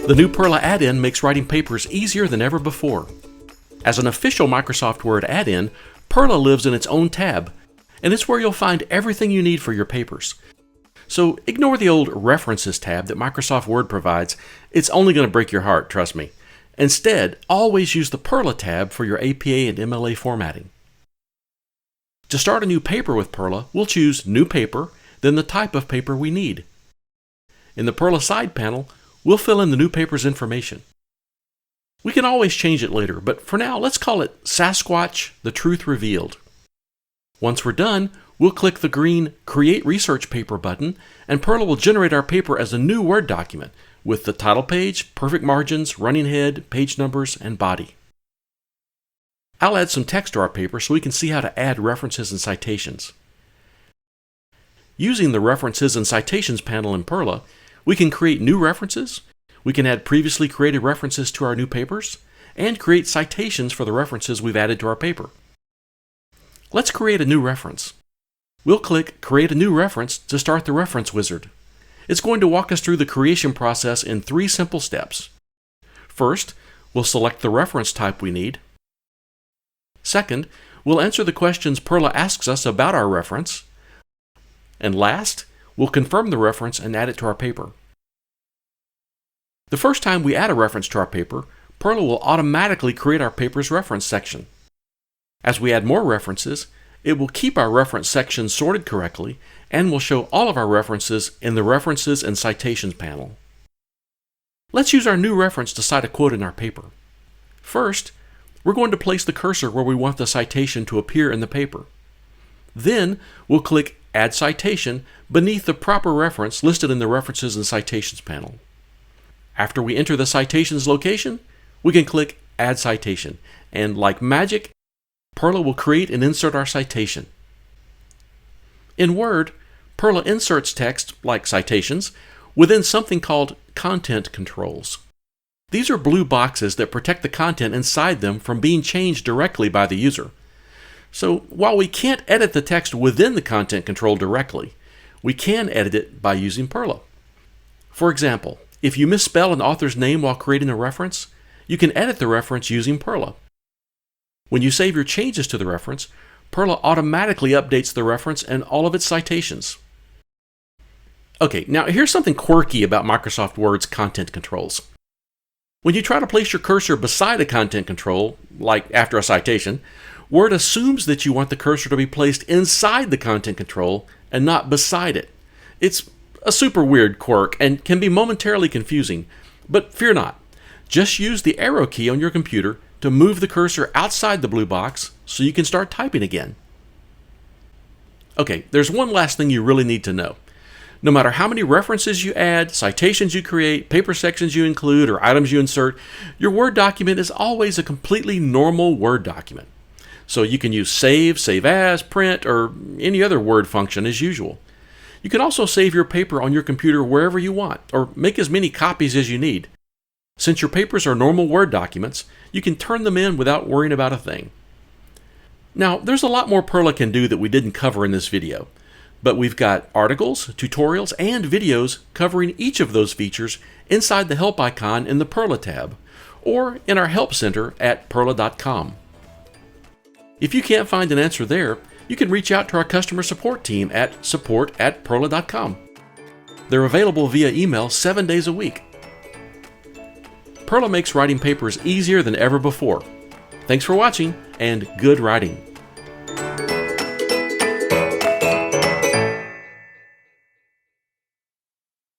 The new PERRLA add-in makes writing papers easier than ever before. As an official Microsoft Word add-in, PERRLA lives in its own tab, and it's where you'll find everything you need for your papers. So ignore the old References tab that Microsoft Word provides. It's only going to break your heart, trust me. Instead, always use the PERRLA tab for your APA and MLA formatting. To start a new paper with PERRLA, we'll choose New Paper, then the type of paper we need. In the PERRLA side panel, we'll fill in the new paper's information. We can always change it later, but for now, let's call it Sasquatch: The Truth Revealed. Once we're done, we'll click the green Create Research Paper button, and PERRLA will generate our paper as a new Word document with the title page, perfect margins, running head, page numbers, and body. I'll add some text to our paper so we can see how to add references and citations. Using the References and Citations panel in PERRLA, we can create new references, we can add previously created references to our new papers, and create citations for the references we've added to our paper. Let's create a new reference. We'll click Create a New Reference to start the reference wizard. It's going to walk us through the creation process in 3 simple steps. First, we'll select the reference type we need. Second, we'll answer the questions PERRLA asks us about our reference. And last, we'll confirm the reference and add it to our paper. The first time we add a reference to our paper, PERRLA will automatically create our paper's reference section. As we add more references, it will keep our reference section sorted correctly and will show all of our references in the References and Citations panel. Let's use our new reference to cite a quote in our paper. First, we're going to place the cursor where we want the citation to appear in the paper. Then, we'll click Add Citation beneath the proper reference listed in the References and Citations panel. After we enter the citation's location, we can click Add Citation, and like magic, PERRLA will create and insert our citation. In Word, PERRLA inserts text, like citations, within something called content controls. These are blue boxes that protect the content inside them from being changed directly by the user. So while we can't edit the text within the content control directly, we can edit it by using PERRLA. For example, if you misspell an author's name while creating a reference, you can edit the reference using PERRLA. When you save your changes to the reference, PERRLA automatically updates the reference and all of its citations. Okay, now here's something quirky about Microsoft Word's content controls. When you try to place your cursor beside a content control, like after a citation, Word assumes that you want the cursor to be placed inside the content control and not beside it. It's a super weird quirk and can be momentarily confusing, but fear not. Just use the arrow key on your computer to move the cursor outside the blue box so you can start typing again. Okay, there's one last thing you really need to know. No matter how many references you add, citations you create, paper sections you include, or items you insert, your Word document is always a completely normal Word document. So you can use Save, Save As, Print, or any other Word function as usual. You can also save your paper on your computer wherever you want, or make as many copies as you need. Since your papers are normal Word documents, you can turn them in without worrying about a thing. Now, there's a lot more PERRLA can do that we didn't cover in this video. But we've got articles, tutorials, and videos covering each of those features inside the Help icon in the PERRLA tab, or in our Help Center at PERRLA.com. If you can't find an answer there, you can reach out to our customer support team at support@PERRLA.com. They're available via email 7 days a week. PERRLA makes writing papers easier than ever before. Thanks for watching, and good writing!